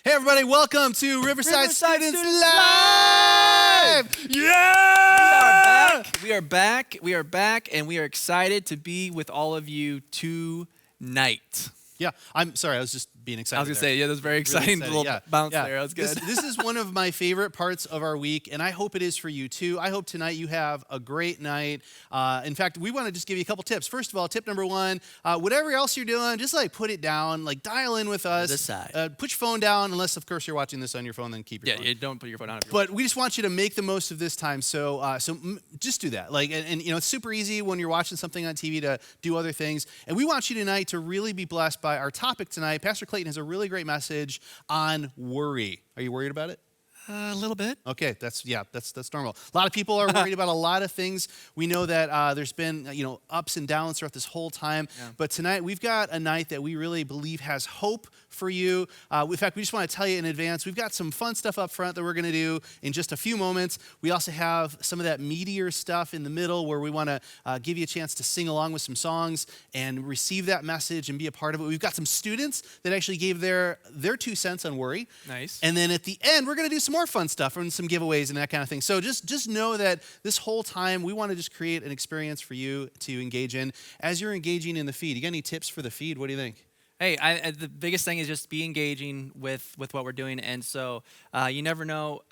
Hey everybody, welcome to Riverside Students Live! Yeah! We are back, and we are excited to be with all of you tonight. Yeah, I'm sorry, I was just being excited. I was going to say, that was very exciting little bounce there. That was good. This is one of my favorite parts of our week, and I hope it is for you too. I hope tonight you have a great night. In fact, we want to just give you a couple tips. First of all, tip number one, whatever else you're doing, just put it down, dial in with us. This side. Put your phone down, unless of course you're watching this on your phone, then keep your phone. Yeah, don't put your phone on. But we just want you to make the most of this time, so just do that. And it's super easy when you're watching something on TV to do other things. And we want you tonight to really be blessed by our topic tonight. Pastor Clayton has a really great message on worry. Are you worried about it? A little bit. Okay, that's normal. A lot of people are worried about a lot of things. We know that there's been ups and downs throughout this whole time. Yeah. But tonight we've got a night that we really believe has hope for you. In fact, we just want to tell you in advance, we've got some fun stuff up front that we're going to do in just a few moments. We also have some of that meatier stuff in the middle where we want to give you a chance to sing along with some songs and receive that message and be a part of it. We've got some students that actually gave their 2 cents on worry. Nice. And then at the end, we're going to do some more fun stuff and some giveaways and that kind of thing. So just know that this whole time, we want to just create an experience for you to engage in. As you're engaging in the feed, you got any tips for the feed? What do you think? Hey, the biggest thing is just be engaging with what we're doing. And so you never know,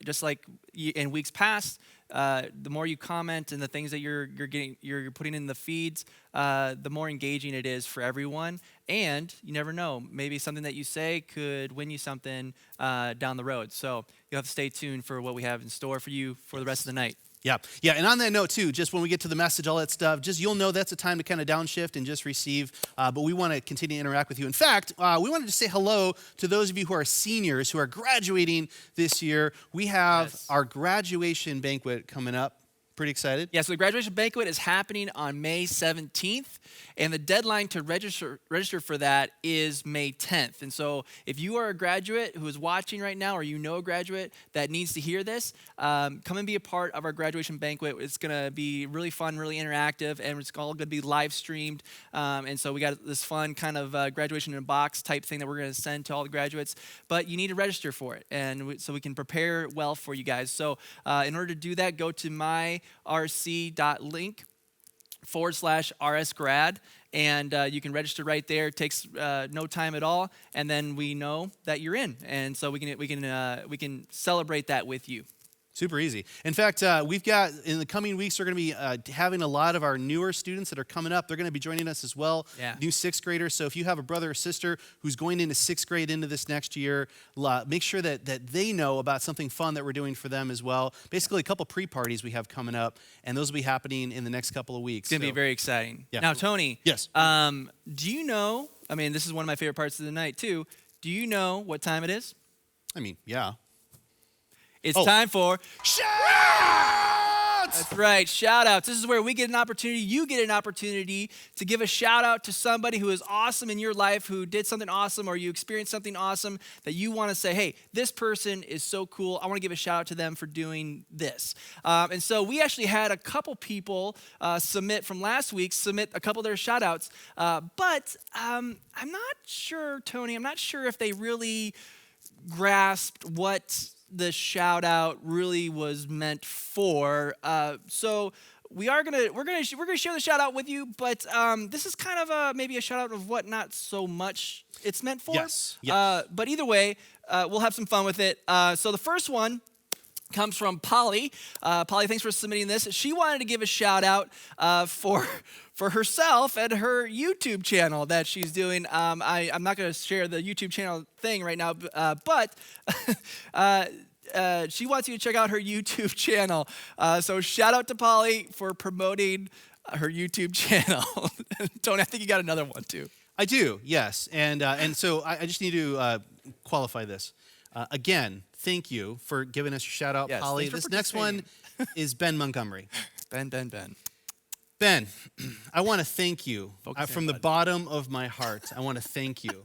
just like in weeks past, the more you comment and the things that you're putting in the feeds, the more engaging it is for everyone. And you never know, maybe something that you say could win you something down the road. So you'll have to stay tuned for what we have in store for you for the rest of the night. Yeah, and on that note too, just when we get to the message, all that stuff, just you'll know that's a time to kind of downshift and just receive, but we want to continue to interact with you. In fact, we wanted to say hello to those of you who are seniors, who are graduating this year. We have our graduation banquet coming up. Pretty excited? Yeah, so the graduation banquet is happening on May 17th, and the deadline to register for that is May 10th. And so if you are a graduate who is watching right now, or you know a graduate that needs to hear this, come and be a part of our graduation banquet. It's going to be really fun, really interactive, and it's all going to be live streamed. And so we got this fun kind of graduation in a box type thing that we're going to send to all the graduates. But you need to register for it, and so we can prepare well for you guys. So in order to do that, go to myrc.link/RSgrad, and you can register right there. It takes no time at all, and then we know that you're in, and so we can celebrate that with you. Super easy. In fact, we've got, in the coming weeks, we're going to be having a lot of our newer students that are coming up. They're going to be joining us as well, new 6th graders. So if you have a brother or sister who's going into 6th grade into this next year, make sure that they know about something fun that we're doing for them as well. Basically, a couple pre-parties we have coming up, and those will be happening in the next couple of weeks. It's going to be very exciting. Yeah. Now, Tony. Yes. Do you know, this is one of my favorite parts of the night, too. Do you know what time it is? Yeah. It's time for shout-outs! That's right, shout-outs. This is where we get an opportunity, you get an opportunity to give a shout-out to somebody who is awesome in your life, who did something awesome, or you experienced something awesome that you want to say, hey, this person is so cool. I want to give a shout-out to them for doing this. And so we actually had a couple people submit a couple of their shout-outs. But I'm not sure, Tony, if they really grasped what the shout out really was meant for. So we're gonna share the shout out with you, but this is kind of maybe a shout out of what not so much it's meant for. Yes. But either way, we'll have some fun with it. So the first one comes from Polly. Polly, thanks for submitting this. She wanted to give a shout out for herself and her YouTube channel that she's doing. I'm not going to share the YouTube channel thing right now, but she wants you to check out her YouTube channel. So shout out to Polly for promoting her YouTube channel. Tony, I think you got another one too. I do, yes. And so I just need to qualify this. Again, thank you for giving us a shout out, Polly. This next one is Ben Montgomery. Ben. Ben, I want to thank you from the bottom of my heart. I want to thank you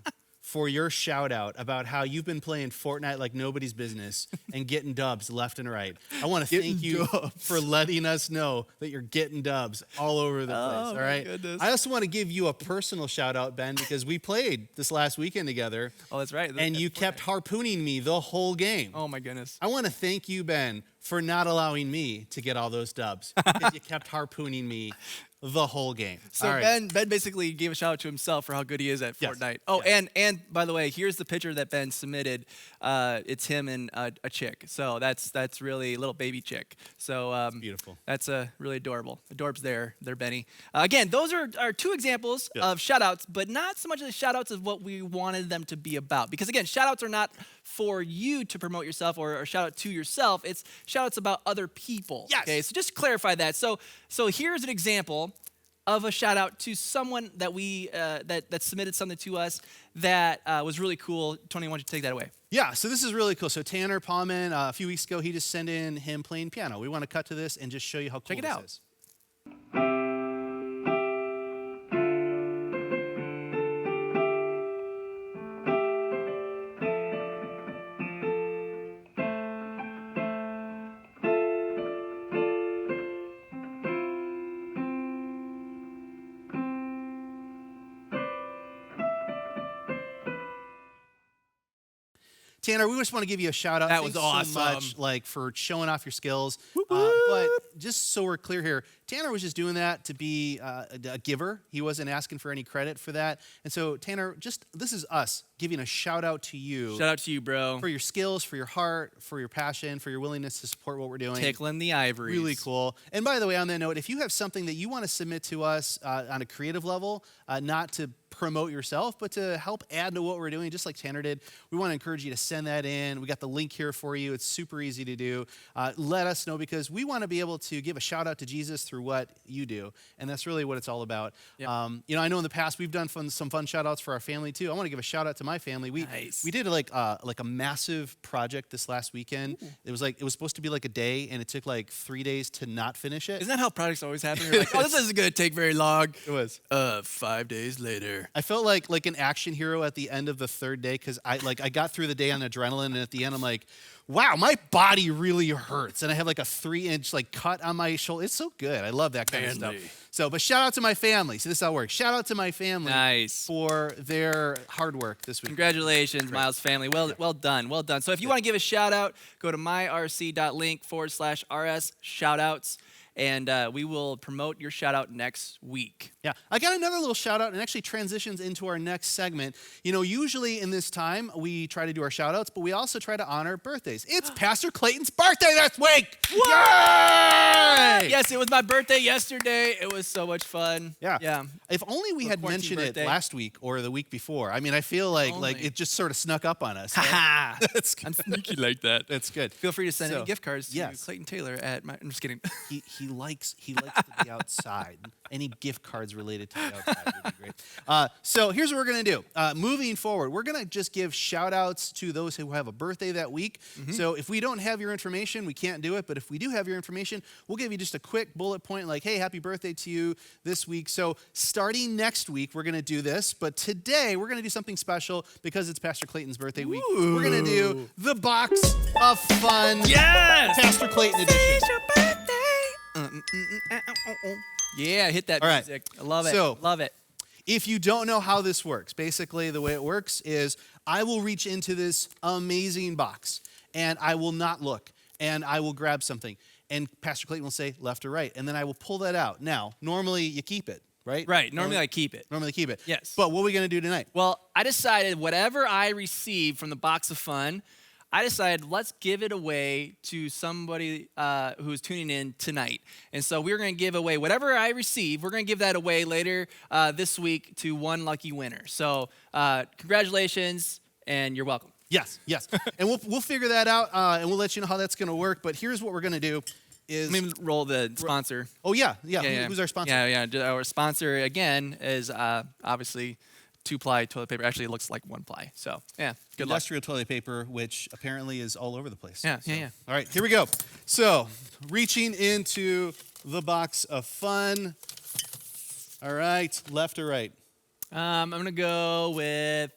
for your shout out about how you've been playing Fortnite like nobody's business and getting dubs left and right. I want to thank you for letting us know that you're getting dubs all over the place. All my right. goodness. I also want to give you a personal shout out, Ben, because we played this last weekend together. Oh, that's right. And you kept harpooning me the whole game. Oh my goodness. I want to thank you, Ben, for not allowing me to get all those dubs because you kept harpooning me the whole game. So all right. Ben basically gave a shout out to himself for how good he is at Yes. Fortnite. Oh, and by the way, here's the picture that Ben submitted. It's him and a chick. So that's really a little baby chick. So beautiful. That's really adorable. Adorbs there, Benny. Again, those are two examples of shout outs, but not so much of the shout outs of what we wanted them to be about. Because again, shout outs are not for you to promote yourself or shout out to yourself. It's shout outs about other people. Yes. Okay, so just to clarify that. So here's an example of a shout out to someone that we that submitted something to us that was really cool. Tony, why don't you take that away? Yeah, so this is really cool. So Tanner Palman, a few weeks ago, he just sent in him playing piano. We want to cut to this and just show you how cool Check it this out. is. Tanner, we just want to give you a shout out. That was Thanks so awesome. much, like for showing off your skills. But just so we're clear here, Tanner was just doing that to be a giver. He wasn't asking for any credit for that. And so, Tanner, this is us giving a shout out to you. Shout out to you, bro. For your skills, for your heart, for your passion, for your willingness to support what we're doing. Tickling the ivories. Really cool. And by the way, on that note, if you have something that you want to submit to us on a creative level, not to promote yourself, but to help add to what we're doing, just like Tanner did, we want to encourage you to send that in. We got the link here for you. It's super easy to do. Let us know because we want to be able to give a shout out to Jesus through what you do. And that's really what it's all about. Yep. I know in the past we've done some fun shout outs for our family too. I want to give a shout out to my family. We did like a massive project this last weekend. Ooh. It was supposed to be like a day and it took like 3 days to not finish it. Isn't that how projects always happen? You're like, oh, this isn't going to take very long. It was. 5 days later. I felt like an action hero at the end of the third day because I got through the day on adrenaline and at the end I'm like, wow, my body really hurts. And I have like a 3-inch like cut on my shoulder. It's so good. I love that kind of stuff. So, but shout out to my family. So this is how it works. Shout out to my family for their hard work this week. Congratulations, Miles family. Well done. Well done. So if you want to give a shout out, go to myrc.link/rs shout outs. And we will promote your shout out next week. Yeah, I got another little shout out and actually transitions into our next segment. Usually in this time, we try to do our shout outs, but we also try to honor birthdays. It's Pastor Clayton's birthday this week. Yay! Yes, it was my birthday yesterday. It was so much fun. Yeah. If only we had mentioned it last week or the week before. I mean, I feel like it just sort of snuck up on us. Ha! I'm sneaky like that. That's good. Feel free to send any gift cards to Clayton Taylor at my. I'm just kidding. He likes to be outside. Any gift cards related to the outside would be great. So here's what we're going to do. Moving forward, we're going to just give shout outs to those who have a birthday that week. Mm-hmm. So if we don't have your information, we can't do it. But if we do have your information, we'll give you just a quick bullet point like, hey, happy birthday to you this week. So starting next week, we're going to do this. But today, we're going to do something special because it's Pastor Clayton's birthday week. Ooh. We're going to do the Box of Fun. Yes! Pastor Clayton edition. It's your birthday. Yeah, hit that music. I love it. So, love it. If you don't know how this works, basically the way it works is I will reach into this amazing box and I will not look and I will grab something. And Pastor Clayton will say left or right. And then I will pull that out. Now, normally you keep it, right? Right. Normally I keep it. Normally keep it. Yes. But what are we going to do tonight? Well, I decided whatever I receive from the Box of Fun, I decided let's give it away to somebody who's tuning in tonight. And so we're going to give away whatever I receive. We're going to give that away later this week to one lucky winner. So congratulations, and you're welcome. Yes. And we'll figure that out, and we'll let you know how that's going to work. But here's what we're going to do. Let me roll the sponsor. Oh, yeah. Who's our sponsor? Yeah. Our sponsor, again, is obviously 2-ply toilet paper. Actually, it looks like 1-ply. So, yeah, good luck. Industrial toilet paper, which apparently is all over the place. Yeah. All right, here we go. So, reaching into the Box of Fun. All right, left or right? I'm going to go with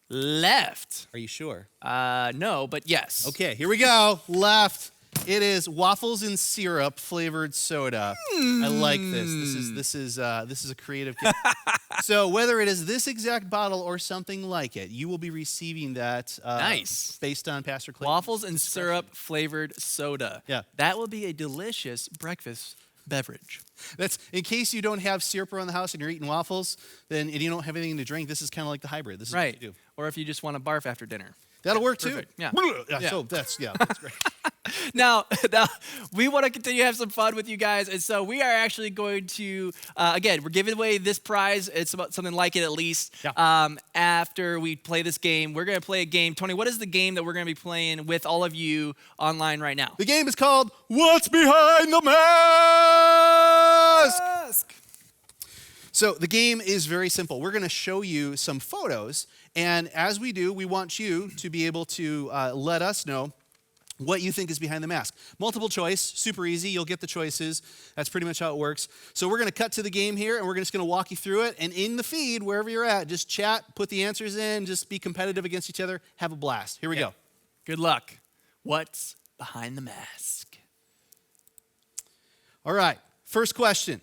Left. Are you sure? No, but yes. Okay, here we go. Left. It is waffles and syrup flavored soda. I like this. This is a creative gift. So whether it is this exact bottle or something like it, you will be receiving that. Nice. Based on Pastor Clayton. Waffles and syrup flavored soda. Yeah. That will be a delicious breakfast beverage. That's in case you don't have syrup around the house and you're eating waffles, then and you don't have anything to drink. This is kind of like the hybrid. This is Right. what you do. Or if you just want to barf after dinner. That'll work too. Perfect. Yeah. Yeah. So that's great. Now, we want to continue to have some fun with you guys. And so we are actually going to, again, we're giving away this prize. It's about something like it at least. Yeah. After we play this game, we're going to play a game. Tony, what is the game that we're going to be playing with all of you online right now? The game is called What's Behind the Mask? So the game is very simple. We're going to show you some photos. And as we do, we want you to be able to let us know what you think is behind the mask. Multiple choice, super easy. You'll get the choices. That's pretty much how it works. So we're going to cut to the game here, and we're just going to walk you through it. And in the feed, wherever you're at, just chat, put the answers in, just be competitive against each other. Have a blast. Here we go. Good luck. What's behind the mask? All right, first question.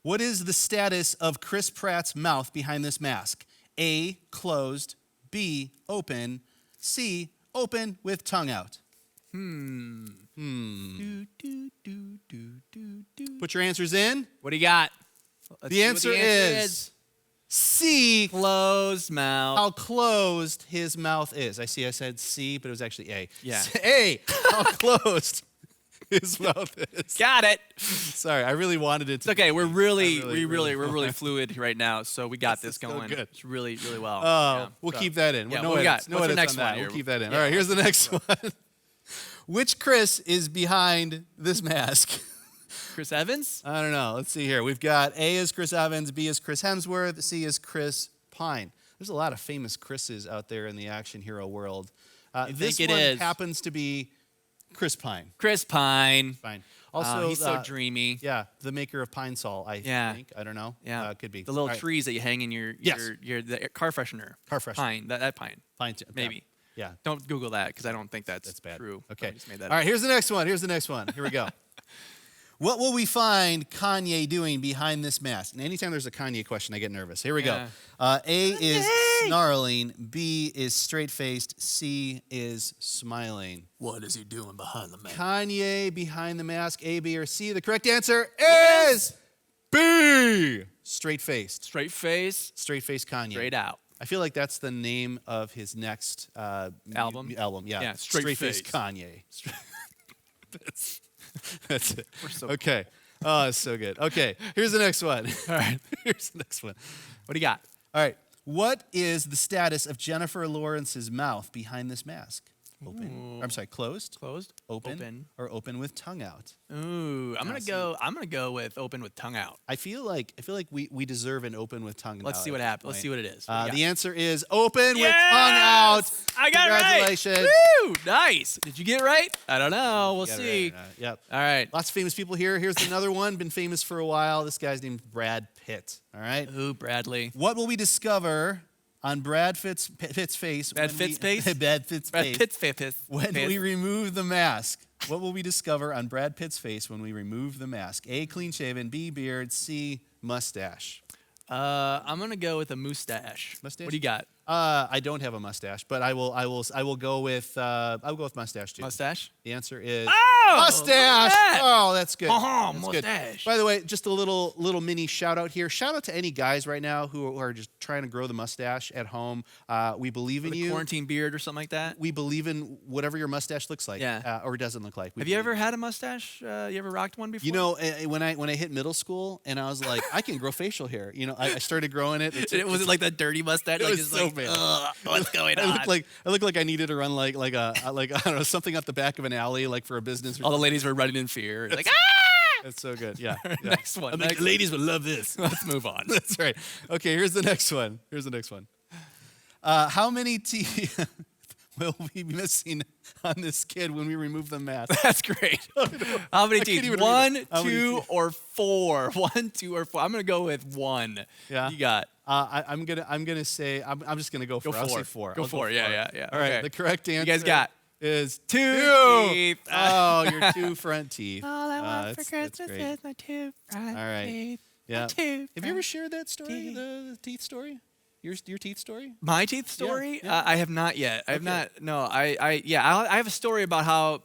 What is the status of Chris Pratt's mouth behind this mask? A, closed. B, open. C, open with tongue out. Put your answers in. What do you got? Let's The see what answer is C, closed mouth. how closed his mouth is. I said C, but it was actually A. Yeah. A, how closed his mouth is. Got it. Sorry, I really wanted it to. It's okay. We're really really fluid right now, so we got this so going. good. It's really, really well. Oh, Yeah. we'll So- keep that in. Yeah, no what we got? edits. No What's the edits next on that. one here? We'll keep that in. Yeah. All right, here's the next one. Which Chris is behind this mask? Chris Evans? I don't know. Let's see here. We've got A is Chris Evans, B is Chris Hemsworth, C is Chris Pine. There's a lot of famous Chris's out there in the action hero world. This think it one is? happens to be Chris Pine. Chris Pine. Fine. Also, Also, he's so dreamy. Yeah, the maker of Pine Sol, I Yeah. think. I don't know. Yeah, could be. the little All right. trees that you hang in your Yes. the car freshener. Car freshener. Pine. That pine. Pine. Maybe. Yeah. Don't Google that because I don't think that's bad. true. Okay. I just made that All up. right, here's the next one. Here we go. What will we find Kanye doing behind this mask? And anytime there's a Kanye question, I get nervous. Here we go. A is snarling. B is straight-faced. C is smiling. What is he doing behind the mask? Kanye behind the mask. A, B, or C? The correct answer is B. Straight-faced. Straight face, Straight-faced Kanye. straight out. I feel like that's the name of his next Album? Album, yeah. Yeah, Straight-faced. Kanye. That's it. so Okay. Oh, it's so good. Okay, here's the next one. All right. Here's the next one. What do you got? All right. What is the status of Jennifer Lawrence's mouth behind this mask? Open. I'm sorry, closed? Closed? Open. Or open with tongue out? Ooh, I'm gonna go with open with tongue out. I feel like we deserve an open with tongue out. Let's see what happens. Let's see what it is. The answer is open with tongue out. I got it right. Congratulations. Woo! Nice. Did you get it right? I don't know. We'll Got it see. right. Yep. All right. Lots of famous people here. Here's another one, been famous for a while. This guy's named Brad Pitt. All right. Ooh, Bradley. What will we discover on Brad Pitt's face? Brad when Pitt's we- face? Brad Pitt's Brad face. Pitt's face. When we remove the mask, what will we discover on Brad Pitt's face when we remove the mask? A, clean shaven. B, beard. C, mustache. I'm gonna go with a mustache. Mustache? What do you got? I don't have a mustache, but I will go with mustache too. Mustache? The answer is Oh, mustache. look at that. Oh, that's good. Oh, That's good. mustache. By the way, just a little mini shout out here. Shout out to any guys right now who are just trying to grow the mustache at home. We believe in With a you. quarantine beard or something like that. We believe in whatever your mustache looks like, Yeah. or doesn't look like. We Have you believe. ever had a mustache? You ever rocked one before? You know, when I hit middle school and I was like, I can grow facial hair. You know, I started growing it. was it like that dirty mustache? It Like was just so like, bad. ugh, what's going I on? looked like I needed to run like I don't know, something up the back of an alley like for a business. Or All the ladies were running in fear. Like, ah! That's so good. Yeah. yeah. Next one. I'm like, Next the one. ladies would love this. Let's move on. That's right. Okay, here's the next one. How many will be missing on this kid when we remove the mask? That's great. How many I can't teeth? even read it. 1, How many 2, teeth? or 4? 1, 2, or 4. I'm gonna go with 1. Yeah. You got. I'm gonna say I'm just gonna go for. Go I'll 4. say 4. Go I'll 4. Yeah. All right. Okay. The correct answer. You guys got is 2 teeth. Oh, your 2 front teeth. All I want for that's Christmas great. is my 2 front All right. teeth. Yeah. My 2 Have you ever shared that story, teeth. the teeth story? Your teeth story? My teeth story? yeah. I have not yet. I have Okay. not. No, I have a story about how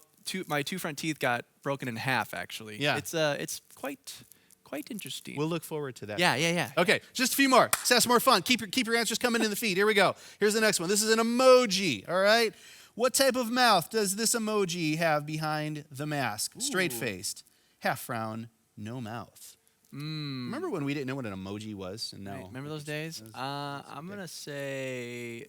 my 2 front teeth got broken in half. Actually, Yeah. It's quite interesting. We'll look forward to that. Yeah. Okay, just a few more. Let's have some more fun. Keep your answers coming in the feed. Here we go. Here's the next one. This is an emoji, all right? What type of mouth does this emoji have behind the mask? Straight-faced, half frown, no mouth. Remember when we didn't know what an emoji was? And now Right, remember those days? I'm gonna say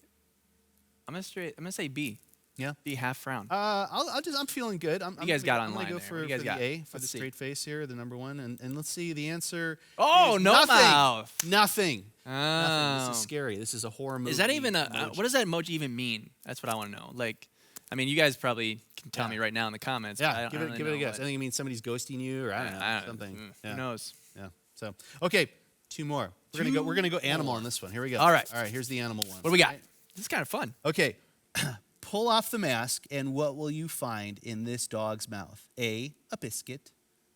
B. Yeah. B, half frown. I'm feeling good. I'm guys got I'm gonna online go there. for, What you guys for got? the A, for Let's the see. straight face here, the number one. And let's see, the answer Oh, is no nothing. mouth. Nothing. Oh. Nothing. This is scary. This is a horror movie. Is that even emoji. what does that emoji even mean? That's what I want to know. Like, I mean, you guys probably can tell me right now in the comments. but I Yeah, don't give it really a know guess. I what- think it means somebody's ghosting you, or I don't know, something. Yeah. Who knows? Yeah. So, okay, 2 more. We're gonna go animal on this one. Here we go. All right. All right. Here's the animal one. What do we got? Right? This is kind of fun. Okay. Pull off the mask, and what will you find in this dog's mouth? A biscuit.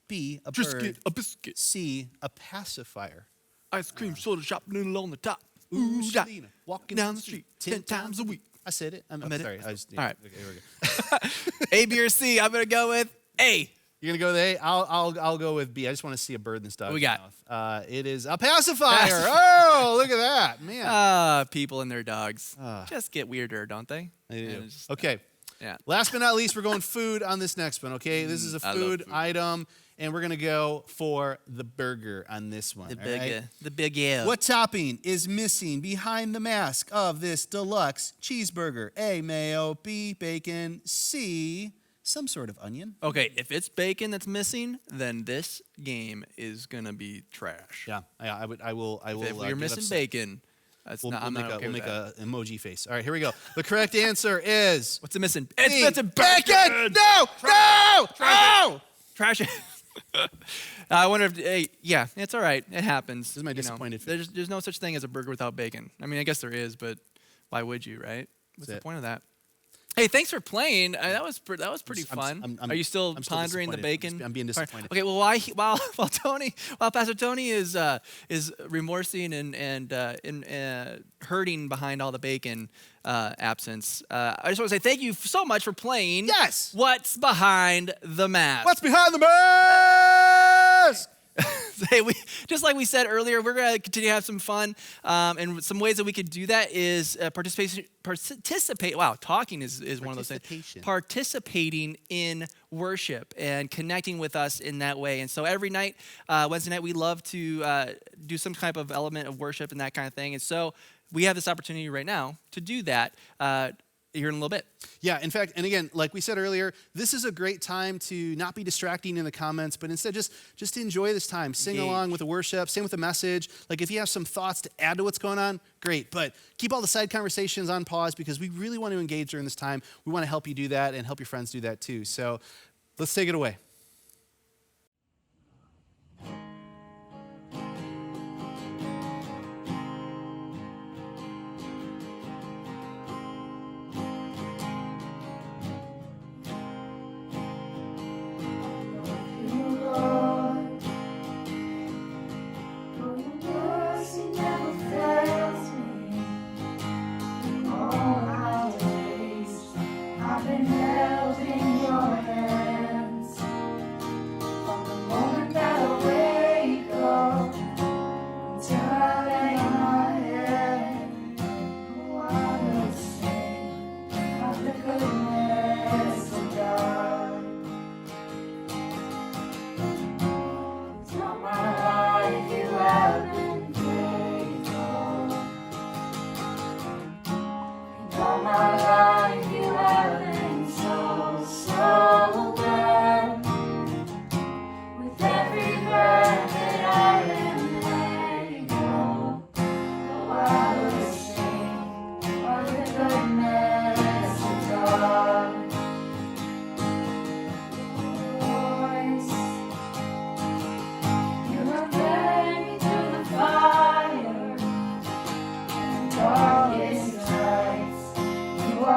B, a bird. a biscuit. C, a pacifier. Ice cream, soda shop, noodle on the top. Ooh, da. Selena, walking Down the street 10 times a week. I said it. I'm I meant it. sorry. All right. Okay, here we go. A, B, or C? I'm gonna go with A. You're gonna go with A. I'll go with B. I just want to see a bird in this dog's we got? mouth. It is a pacifier. Oh, look at that, man. People and their dogs just get weirder, don't they? They do. And it's just- Okay. Yeah. Last but not least, we're going food on this next one. Okay, this is a I love food food. item, and we're gonna go for the burger on this one. The all big, right? the big L. What topping is missing behind the mask of this deluxe cheeseburger? A, mayo. B, bacon. C, some sort of onion. Okay, if it's bacon that's missing, then this game is gonna be trash. Yeah, I will. If you're give missing up bacon, that's We'll, not. we'll I'm make, not a, okay we'll with make that. a emoji face. All right, here we go. The correct answer is What's it missing? B, It's a bacon. No, no, no. Trash it. I wonder if, hey, yeah, it's all right. It happens. This is my you know. disappointed face. There's no such thing as a burger without bacon. I mean, I guess there is, but why would you, right? What's the it. point of that? Hey, thanks for playing. That was pretty fun. I'm- Are you still I'm still pondering the disappointed. bacon? I'm being All right. disappointed. Okay, well, while Pastor Tony is remorsing and hurting behind all the bacon absence, I just want to say thank you so much for playing. Yes. What's behind the mask? What's behind the mask? Hey, just like we said earlier, we're going to continue to have some fun. And some ways that we could do that is participate. Wow, talking is one of those things. Participation. Participating in worship and connecting with us in that way. And so every night, Wednesday night, we love to do some type of element of worship and that kind of thing. And so we have this opportunity right now to do that here in a little bit. Yeah, in fact, and again, like we said earlier, this is a great time to not be distracting in the comments, but instead just to enjoy this time. Sing Engage. along with the worship, sing with the message. Like if you have some thoughts to add to what's going on, great. But keep all the side conversations on pause because we really want to engage during this time. We want to help you do that and help your friends do that too. So let's take it away. I've been held in your hands.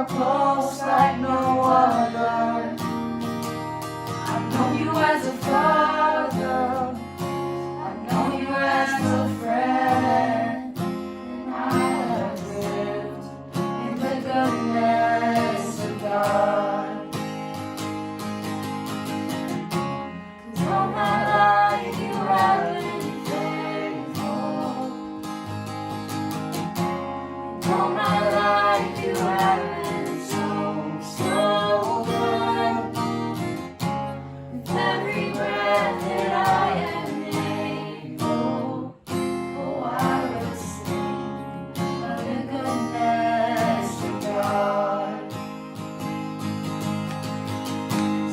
close like no other. I've known you as a father, I've known you as a friend, and I have lived in the goodness of God. 'Cause all my life you have been faithful. All my life you have been so, so good. With every breath that I am able, oh, I will sing of the goodness of God.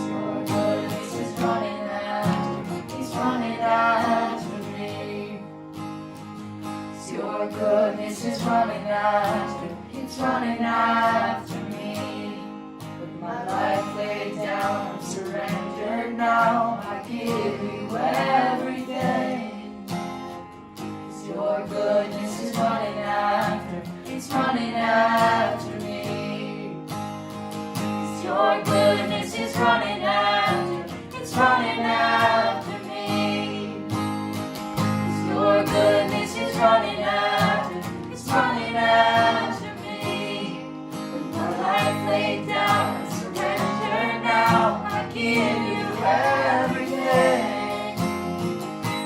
Your goodness is running after, it's running after me. Your goodness is running after, it's running after me. With my life laid down, I'm surrendered now. I give you everything. 'Cause your goodness is running after, it's running after me. 'Cause your goodness is running after, it's running after me. 'Cause your goodness is running after, it's running after me. With my life laid down, I surrender now. I give you everything.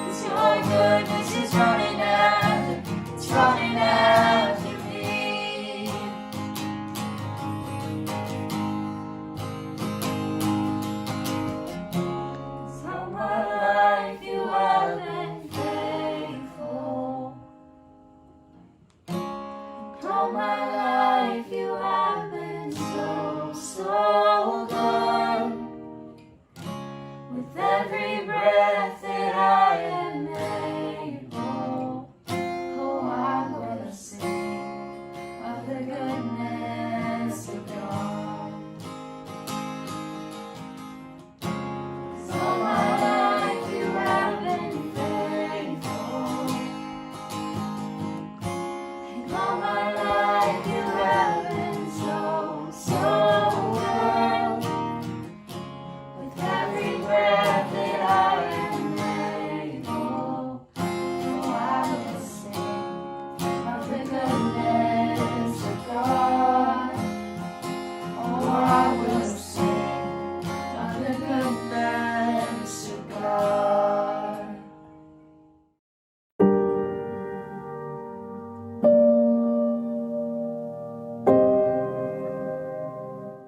'Cause your goodness is running after, it's running after me. 'Cause all my life you have been faithful. All my life you have been so, so good. With every breath that I am able, oh, I will sing of the goodness of God. 'Cause all my life you have been faithful. And all my life you have been so, so good. With every breath that I am able, oh, I will sing of the goodness of God. Oh, I will sing of the goodness of God.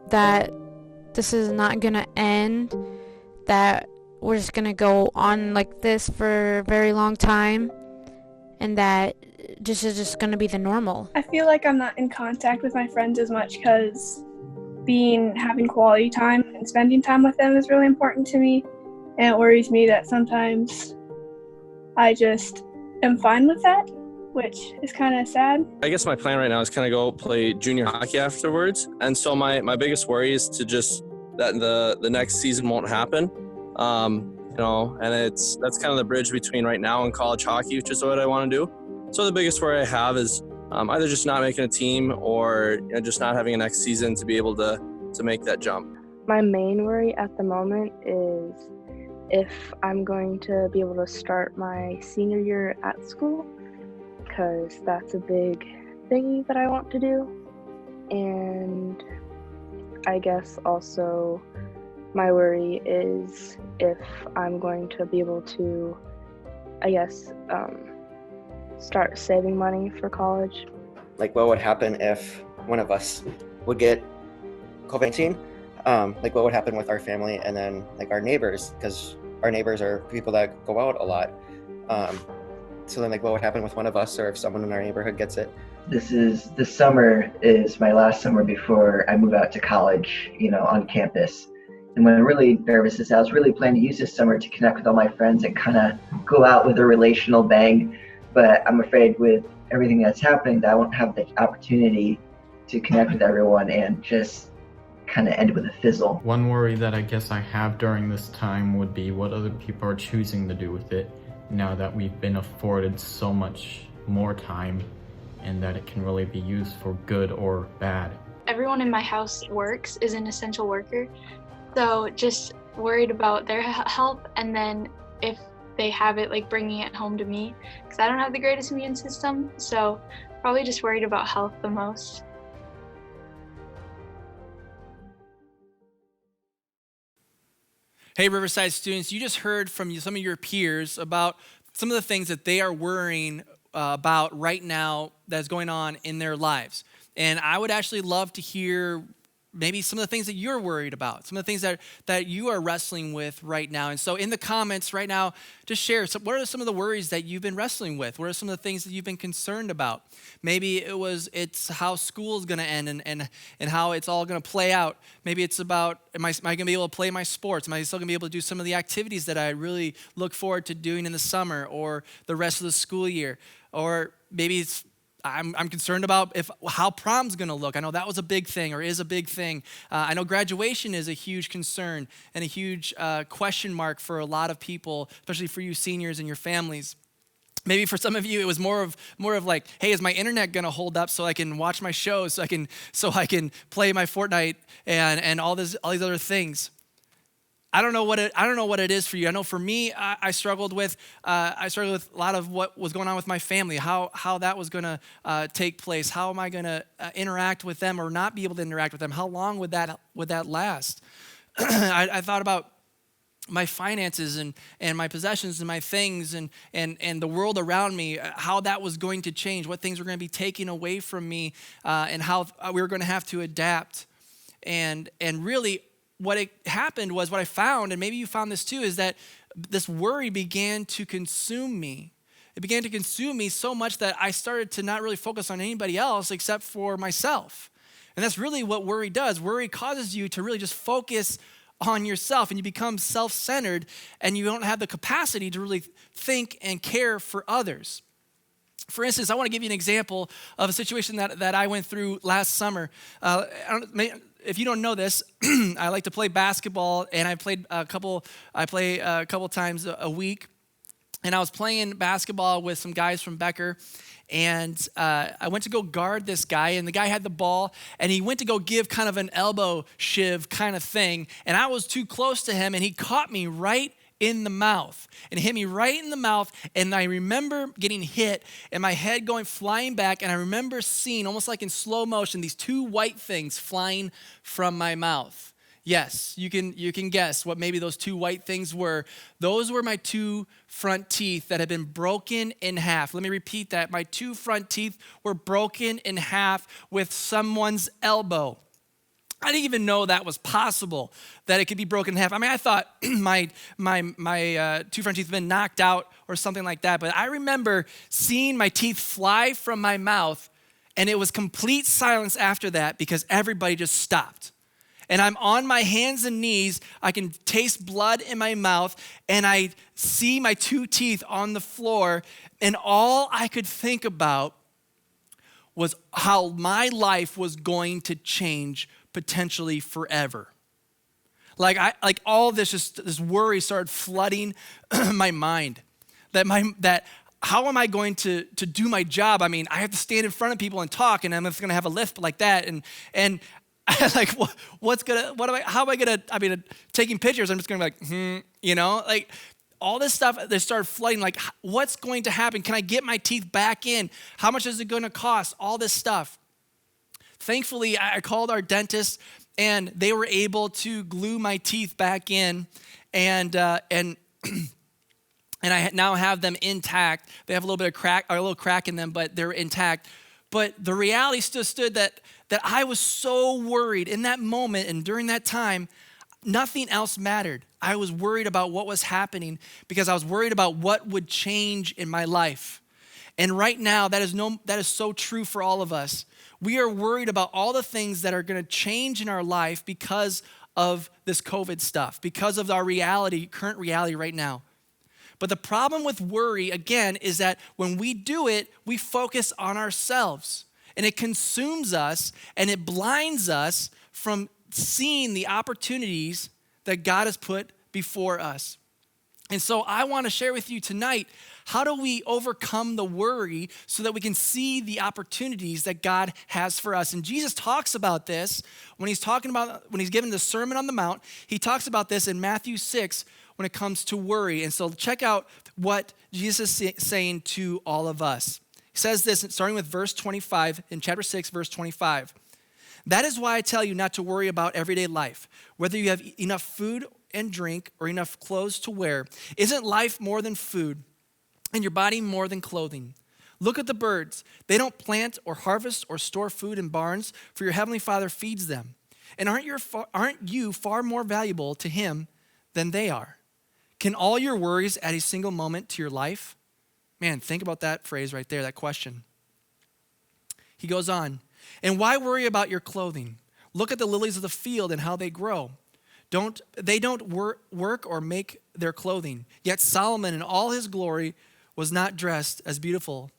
That this is not gonna end, that we're just gonna go on like this for a very long time, and that this is just gonna be the normal. I feel like I'm not in contact with my friends as much because having quality time and spending time with them is really important to me, and it worries me that sometimes I just am fine with that, which is kind of sad. I guess my plan right now is kind of go play junior hockey afterwards. And so my biggest worry is to just that the next season won't happen. And that's kind of the bridge between right now and college hockey, which is what I want to do. So the biggest worry I have is either just not making a team or just not having a next season to be able to make that jump. My main worry at the moment is if I'm going to be able to start my senior year at school, because that's a big thing that I want to do. And I guess also my worry is if I'm going to be able to, start saving money for college. Like, what would happen if one of us would get COVID-19? Like, what would happen with our family and then, like, our neighbors? Because our neighbors are people that go out a lot. So then, like, what would happen with one of us, or if someone in our neighborhood gets it? This summer is my last summer before I move out to college, on campus. And what I'm really nervous is I was really planning to use this summer to connect with all my friends and kind of go out with a relational bang. But I'm afraid with everything that's happening that I won't have the opportunity to connect with everyone and just kind of end with a fizzle. One worry that I guess I have during this time would be what other people are choosing to do with it now that we've been afforded so much more time and that it can really be used for good or bad. I everyone in my house works, is an essential worker. So just worried about their health, and then if they have it, like bringing it home to me, because I don't have the greatest immune system. So probably just worried about health the most. Hey, Riverside students, you just heard from some of your peers about some of the things that they are worrying about right now that's going on in their lives. And I would actually love to hear maybe some of the things that you're worried about, some of the things that you are wrestling with right now. And so in the comments right now, just share, what are some of the worries that you've been wrestling with? What are some of the things that you've been concerned about? Maybe it's how school is going to end and how it's all going to play out. Maybe it's about, am I going to be able to play my sports? Am I still going to be able to do some of the activities that I really look forward to doing in the summer or the rest of the school year? Or maybe I'm concerned about how prom's going to look. I know that was a big thing or is a big thing. I know graduation is a huge concern and a huge question mark for a lot of people, especially for you seniors and your families. Maybe for some of you, it was more of like, hey, is my internet going to hold up so I can watch my shows, so I can play my Fortnite and all these other things. I don't know what it is for you. I know for me, I struggled with a lot of what was going on with my family, how that was going to take place. How am I going to interact with them or not be able to interact with them? How long would that last? I thought about my finances and my possessions and my things and the world around me, how that was going to change, what things were going to be taken away from me, and how we were going to have to adapt. And really, what happened was, what I found, and maybe you found this too, is that this worry began to consume me. It began to consume me so much that I started to not really focus on anybody else except for myself. And that's really what worry does. Worry causes you to really just focus on yourself, and you become self-centered, and you don't have the capacity to really think and care for others. For instance, I want to give you an example of a situation that I went through last summer. If you don't know this, I like to play basketball, and I play a couple times a week. And I was playing basketball with some guys from Becker, and I went to go guard this guy, and the guy had the ball, and he went to go give kind of an elbow shiv kind of thing, and I was too close to him, and he caught me right in the mouth, and it hit me right in the mouth, and I remember getting hit and my head going flying back, and I remember seeing, almost like in slow motion, these two white things flying from my mouth. Yes, you can guess what maybe those two white things were. Those were my two front teeth that had been broken in half. Let me repeat that. My two front teeth were broken in half with someone's elbow. I didn't even know that was possible, that it could be broken in half. I mean, I thought my two front teeth had been knocked out or something like that, but I remember seeing my teeth fly from my mouth, and it was complete silence after that because everybody just stopped. And I'm on my hands and knees. I can taste blood in my mouth, and I see my two teeth on the floor, and all I could think about was how my life was going to change potentially forever. Like all this worry started flooding my mind. That how am I going to do my job? I mean, I have to stand in front of people and talk, and I'm just going to have a lift like that, and like how am I gonna? Taking pictures, I'm just gonna be like, like all this stuff that started flooding. Like, what's going to happen? Can I get my teeth back in? How much is it going to cost? All this stuff. Thankfully, I called our dentist, and they were able to glue my teeth back in, and I now have them intact. They have a little crack in them, but they're intact. But the reality still stood that I was so worried in that moment, and during that time, nothing else mattered. I was worried about what was happening because I was worried about what would change in my life. And right now, that is so true for all of us. We are worried about all the things that are going to change in our life because of this COVID stuff, because of our current reality right now. But the problem with worry, again, is that when we do it, we focus on ourselves, and it consumes us, and it blinds us from seeing the opportunities that God has put before us. And so I want to share with you tonight, how do we overcome the worry so that we can see the opportunities that God has for us? And Jesus talks about this when he's giving the Sermon on the Mount. He talks about this in Matthew 6 when it comes to worry. And so check out what Jesus is saying to all of us. He says this, starting with verse 25, in chapter 6, verse 25. That is why I tell you not to worry about everyday life, whether you have enough food and drink or enough clothes to wear. Isn't life more than food and your body more than clothing? Look at the birds. They don't plant or harvest or store food in barns, for your heavenly Father feeds them. And aren't you far more valuable to him than they are? Can all your worries add a single moment to your life? Man, think about that phrase right there, that question. He goes on, and why worry about your clothing? Look at the lilies of the field and how they grow. They don't work or make their clothing. Yet Solomon in all his glory was not dressed as beautiful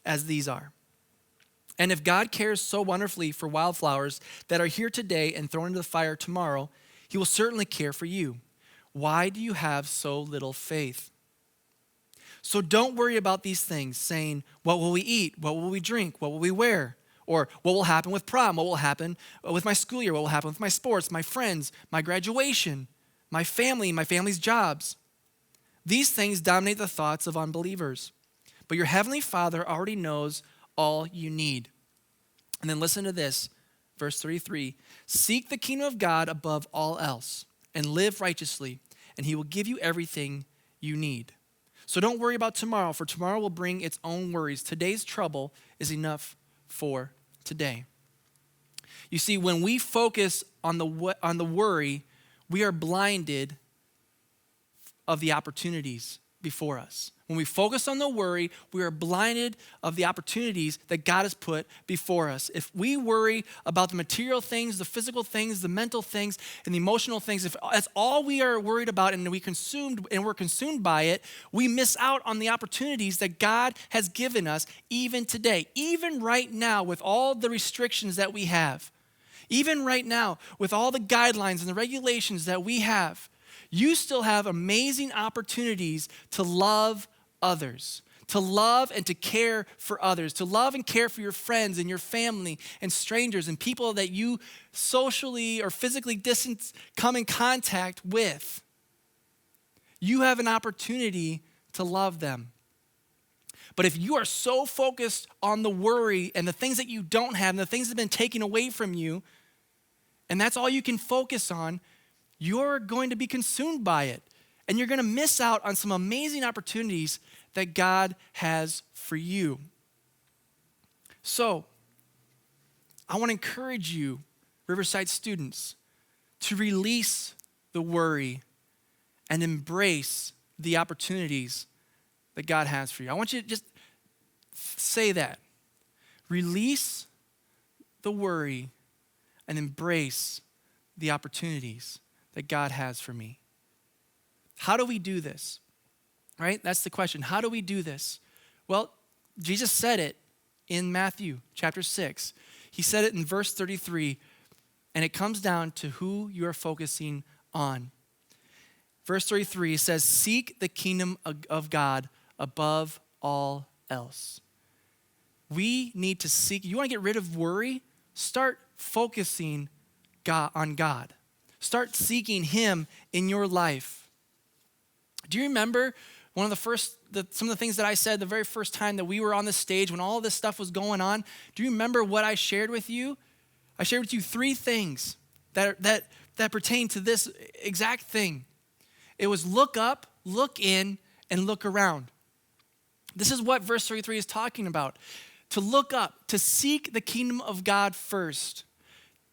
as these are. And if God cares so wonderfully for wildflowers that are here today and thrown into the fire tomorrow, he will certainly care for you. Why do you have so little faith? So don't worry about these things, saying, what will we eat? What will we drink? What will we wear? Or what will happen with prom? What will happen with my school year? What will happen with my sports, my friends, my graduation, my family, my family's jobs? These things dominate the thoughts of unbelievers. But your heavenly Father already knows all you need. And then listen to this, verse 33. Seek the kingdom of God above all else and live righteously, and he will give you everything you need. So don't worry about tomorrow, for tomorrow will bring its own worries. Today's trouble is enough for today. You see, when we focus on the worry, we are blinded of the opportunities before us. When we focus on the worry, we are blinded of the opportunities that God has put before us. If we worry about the material things, the physical things, the mental things, and the emotional things, if that's all we are worried about and we're consumed by it, we miss out on the opportunities that God has given us even today, even right now with all the restrictions that we have, even right now with all the guidelines and the regulations that we have. You still have amazing opportunities to love others, to love and to care for others, to love and care for your friends and your family and strangers and people that you socially or physically distance come in contact with. You have an opportunity to love them. But if you are so focused on the worry and the things that you don't have and the things that have been taken away from you, and that's all you can focus on, you're going to be consumed by it. And you're going to miss out on some amazing opportunities that God has for you. So, I want to encourage you, Riverside students, to release the worry and embrace the opportunities that God has for you. I want you to just say that. Release the worry and embrace the opportunities that God has for me. How do we do this? Right? That's the question. How do we do this? Well, Jesus said it in Matthew chapter 6. He said it in verse 33, and it comes down to who you are focusing on. Verse 33 says, seek the kingdom of God above all else. We need to seek. You want to get rid of worry? Start focusing on God. Start seeking him in your life. Do you remember some of the things that I said the very first time that we were on the stage when all this stuff was going on? Do you remember what I shared with you? I shared with you 3 things that pertain to this exact thing. It was look up, look in, and look around. This is what verse 33 is talking about. To look up, to seek the kingdom of God first.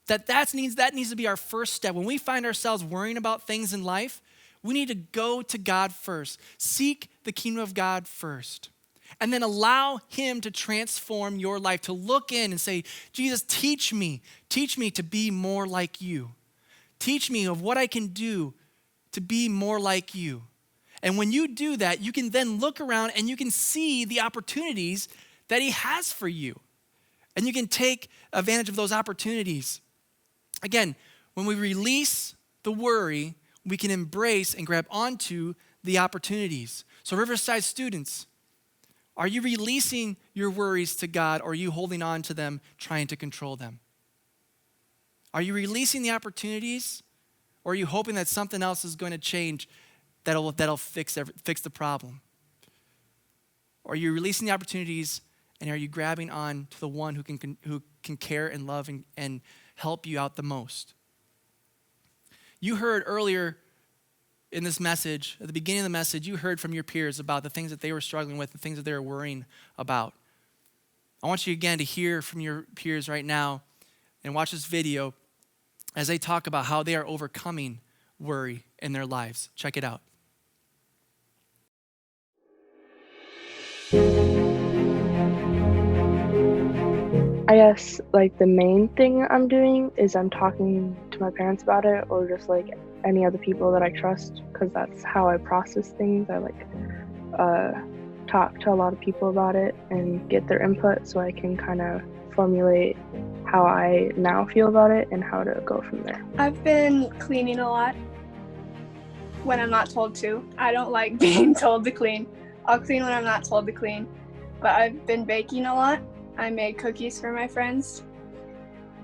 That needs to be our first step. When we find ourselves worrying about things in life, we need to go to God first. Seek the kingdom of God first. And then allow him to transform your life, to look in and say, Jesus, teach me to be more like you. Teach me of what I can do to be more like you. And when you do that, you can then look around and you can see the opportunities that he has for you. And you can take advantage of those opportunities. Again, when we release the worry, we can embrace and grab onto the opportunities. So Riverside students, are you releasing your worries to God, or are you holding on to them, trying to control them? Are you releasing the opportunities, or are you hoping that something else is going to change that'll fix the problem? Or are you releasing the opportunities, and are you grabbing on to the one who can care and love and help you out the most? You heard earlier in this message, at the beginning of the message, you heard from your peers about the things that they were struggling with, the things that they were worrying about. I want you again to hear from your peers right now and watch this video as they talk about how they are overcoming worry in their lives. Check it out. I guess like the main thing I'm doing is I'm talking to my parents about it, or just like any other people that I trust, because that's how I process things. I talk to a lot of people about it and get their input so I can kind of formulate how I now feel about it and how to go from there. I've been cleaning a lot when I'm not told to. I don't like being told to clean. I'll clean when I'm not told to clean. But I've been baking a lot. I made cookies for my friends,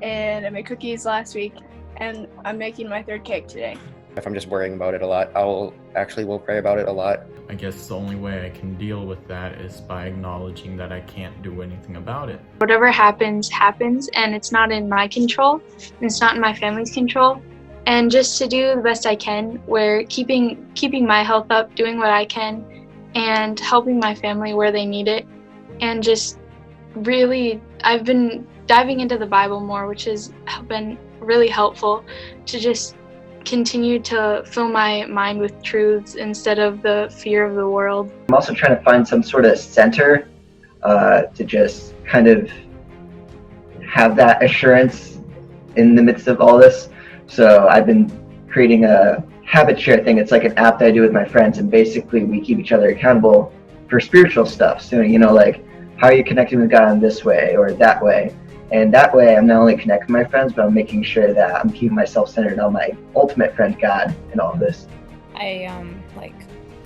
and I made cookies last week, and I'm making my third cake today. If I'm just worrying about it a lot, we'll pray about it a lot. I guess the only way I can deal with that is by acknowledging that I can't do anything about it. Whatever happens, happens, and it's not in my control, and it's not in my family's control. And just to do the best I can, where keeping my health up, doing what I can, and helping my family where they need it. And just really, I've been diving into the Bible more, which has been really helpful to just continue to fill my mind with truths instead of the fear of the world. I'm also trying to find some sort of center to just kind of have that assurance in the midst of all this. So I've been creating a habit share thing. It's like an app that I do with my friends, and basically we keep each other accountable for spiritual stuff. So, like, how are you connecting with God in this way or that way? And that way I'm not only connecting with my friends, but I'm making sure that I'm keeping myself centered on my ultimate friend, God, in all of this. I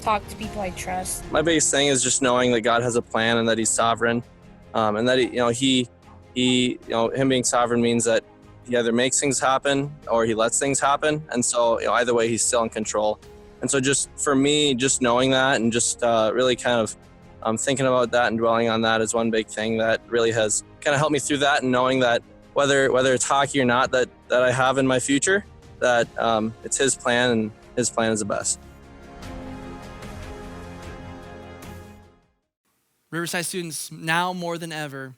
talk to people I trust. My biggest thing is just knowing that God has a plan and that He's sovereign, and that Him being sovereign means that He either makes things happen or He lets things happen, and so either way He's still in control. And so just for me, just knowing that and just really kind of thinking about that and dwelling on that is one big thing that really has kind of helped me through that, and knowing that whether it's hockey or not that I have in my future, that it's His plan, and His plan is the best. Riverside students, now more than ever,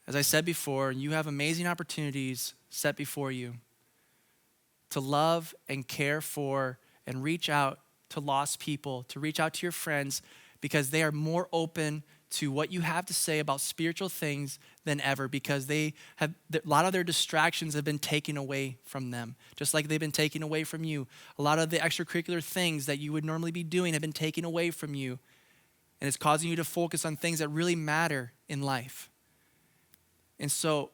as I said before, you have amazing opportunities set before you to love and care for and reach out to lost people, to reach out to your friends, because they are more open to what you have to say about spiritual things than ever, because a lot of their distractions have been taken away from them, just like they've been taken away from you. A lot of the extracurricular things that you would normally be doing have been taken away from you, and it's causing you to focus on things that really matter in life. And so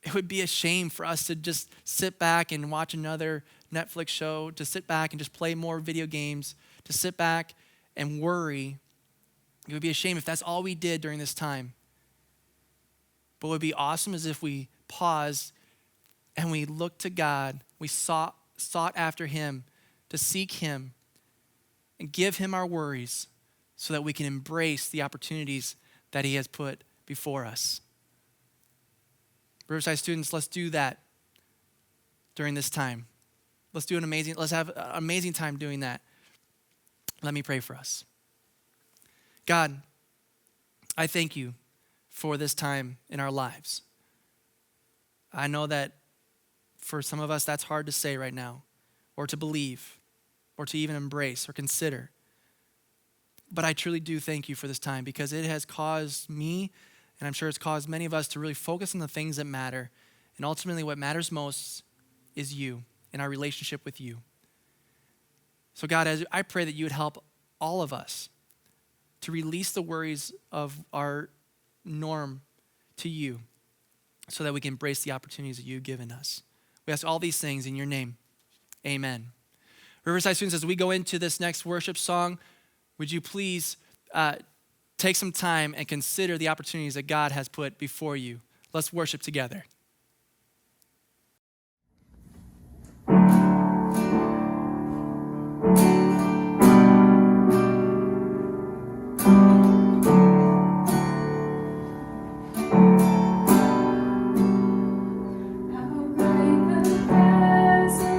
it would be a shame for us to just sit back and watch another Netflix show, to sit back and just play more video games, to sit back and worry. It would be a shame if that's all we did during this time. But what would be awesome is if we paused and we looked to God, we sought after Him, to seek Him and give Him our worries so that we can embrace the opportunities that He has put before us. Riverside students, let's do that during this time. Let's have an amazing time doing that. Let me pray for us. God, I thank You for this time in our lives. I know that for some of us that's hard to say right now, or to believe, or to even embrace or consider. But I truly do thank You for this time, because it has caused me, and I'm sure it's caused many of us, to really focus on the things that matter. And ultimately what matters most is You and our relationship with You. So God, as I pray that You would help all of us to release the worries of our norm to You, so that we can embrace the opportunities that You've given us. We ask all these things in Your name. Amen. Riverside students, as we go into this next worship song, would you please take some time and consider the opportunities that God has put before you? Let's worship together. Say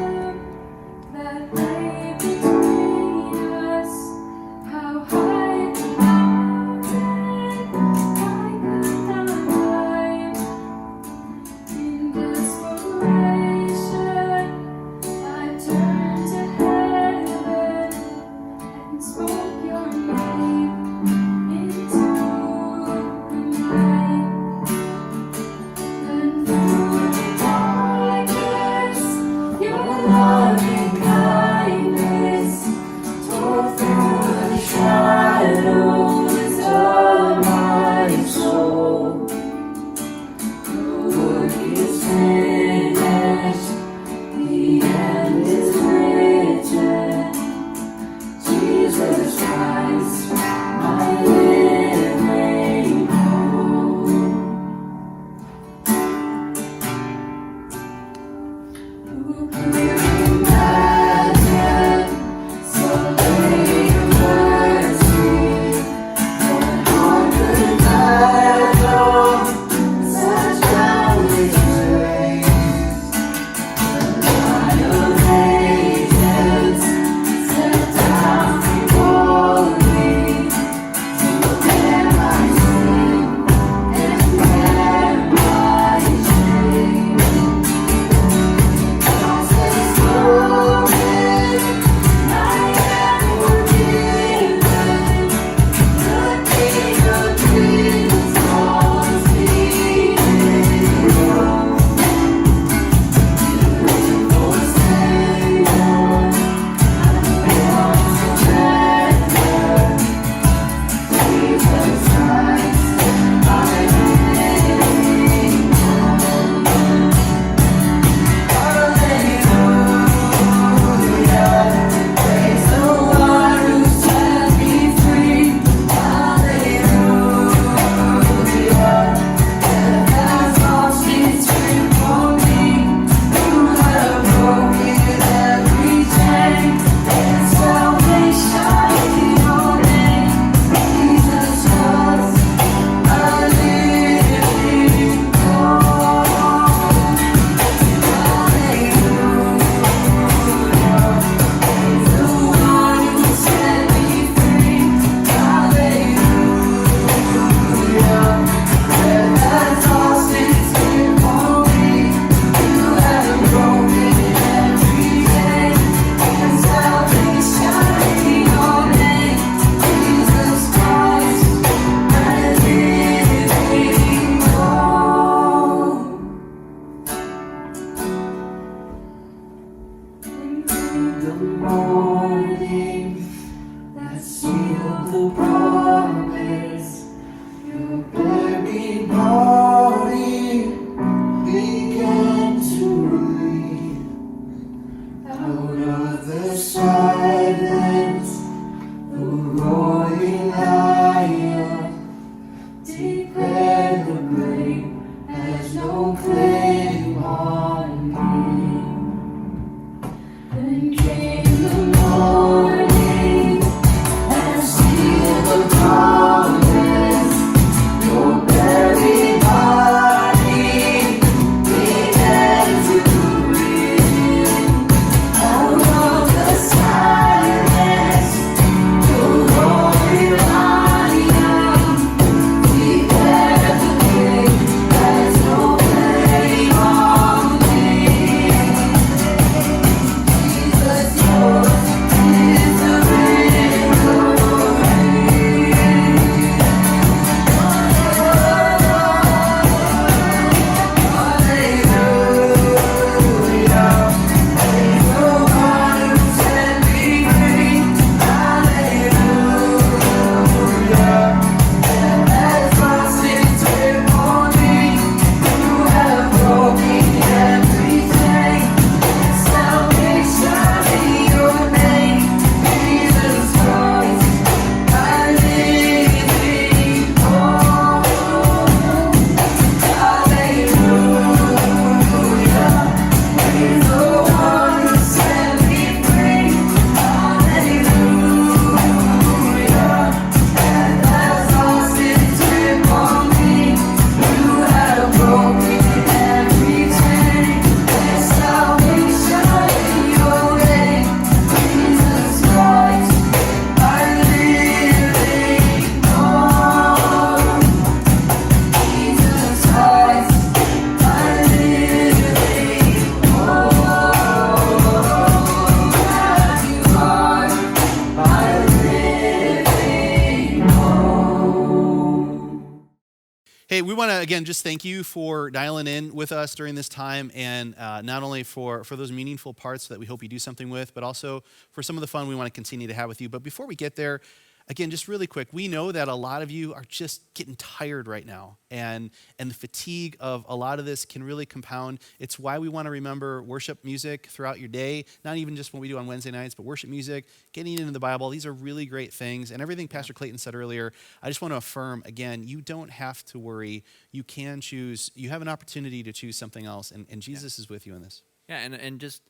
want to, again, just thank you for dialing in with us during this time, and not only for those meaningful parts that we hope you do something with, but also for some of the fun we want to continue to have with you. But before we get there, again, just really quick, we know that a lot of you are just getting tired right now, and the fatigue of a lot of this can really compound. It's why we want to remember worship music throughout your day, not even just what we do on Wednesday nights, but worship music, getting into the Bible. These are really great things, and everything Pastor Clayton said earlier, I just want to affirm, again, you don't have to worry. You can choose. You have an opportunity to choose something else, and Jesus is with you in this. Yeah, and just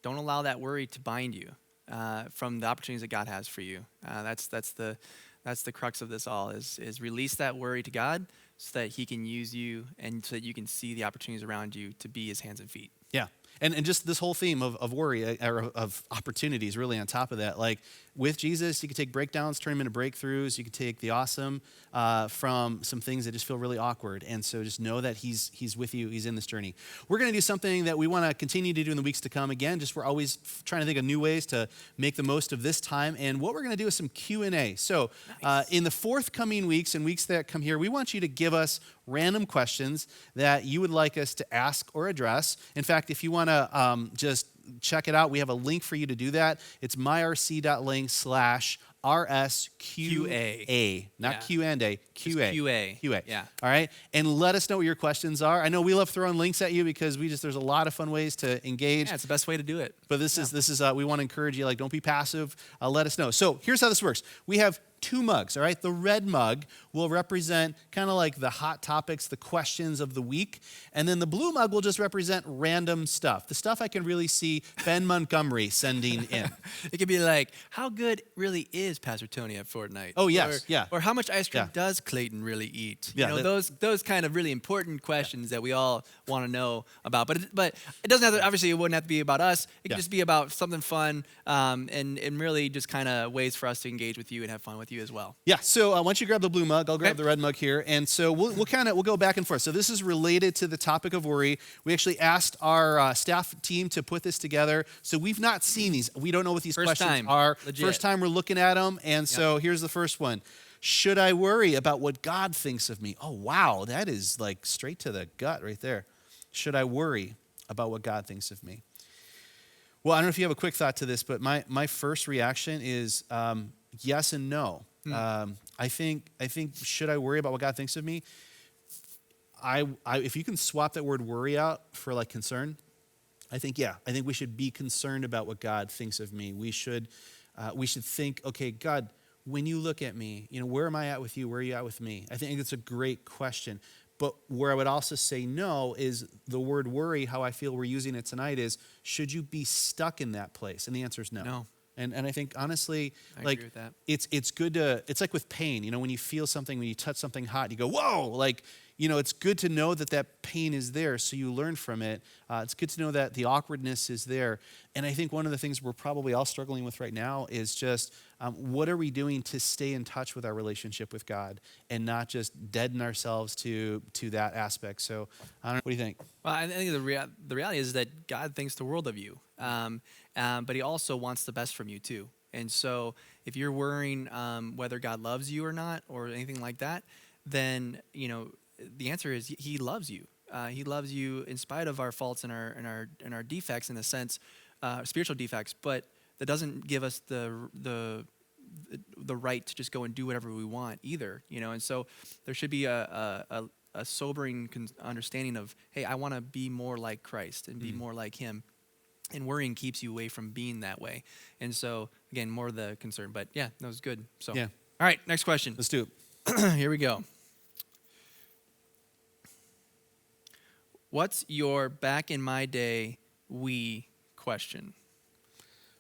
don't allow that worry to bind you from the opportunities that God has for you. That's the crux of this all is release that worry to God so that he can use you and so that you can see the opportunities around you to be his hands and feet. Yeah. And just this whole theme of worry, or of opportunities really on top of that. Like with Jesus, you can take breakdowns, turn them into breakthroughs. You can take the awesome from some things that just feel really awkward. And so just know that he's with you. He's in this journey. We're going to do something that we want to continue to do in the weeks to come. Again, just we're always trying to think of new ways to make the most of this time. And what we're going to do is some Q&A. So in the forthcoming weeks and weeks that come here, we want you to give us random questions that you would like us to ask or address. In fact, if you want to just check it out, we have a link for you to do that. It's myrc.link/RSQA. Not Q and A, QA. QA. Yeah. All right. And let us know what your questions are. I know we love throwing links at you because there's a lot of fun ways to engage. Yeah, it's the best way to do it. But this is we want to encourage you, like, don't be passive. Let us know. So here's how this works. We have 2 mugs, all right? The red mug will represent kind of like the hot topics, the questions of the week. And then the blue mug will just represent random stuff, the stuff I can really see Ben Montgomery sending in. It could be like, how good really is Pastor Tony at Fortnite? Oh, yes, Or how much ice cream does Clayton really eat? Yeah, you know, those kind of really important questions that we all want to know about. But it doesn't have to, obviously it wouldn't have to be about us. It could just be about something fun and really just kind of ways for us to engage with you and have fun with you as well. Yeah, so why don't you grab the blue mug, I'll grab the red mug here, and so we'll go back and forth. So this is related to the topic of worry. We actually asked our staff team to put this together, so we've not seen these. We don't know what these questions are. Legit. First time we're looking at them, and so here's the first one. Should I worry about what God thinks of me? Oh, wow, that is like straight to the gut right there. Should I worry about what God thinks of me? Well, I don't know if you have a quick thought to this, but my first reaction is yes and no. I think should I worry about what God thinks of me? If you can swap that word worry out for like concern, I think we should be concerned about what God thinks of me. We should think, okay, God, when you look at me, where am I at with you? Where are you at with me? I think it's a great question. But where I would also say no is the word worry, how I feel we're using it tonight is, should you be stuck in that place? And the answer is no. No. And I think honestly, I like agree with that. it's good to, it's like with pain, when you feel something, when you touch something hot, you go, whoa, like, it's good to know that pain is there so you learn from it. It's good to know that the awkwardness is there. And I think one of the things we're probably all struggling with right now is just what are we doing to stay in touch with our relationship with God and not just deaden ourselves to that aspect. So I don't know, what do you think? Well, I think the reality is that God thinks the world of you, but he also wants the best from you too. And so if you're worrying whether God loves you or not or anything like that, then, the answer is he loves you. He loves you in spite of our faults and our defects, in a sense, spiritual defects. But that doesn't give us the right to just go and do whatever we want either. And so there should be a sobering understanding of, hey, I want to be more like Christ and be more like Him. And worrying keeps you away from being that way. And so again, more the concern. But yeah, that was good. So yeah. All right, next question. Let's do it. Here we go. What's your back in my day we question?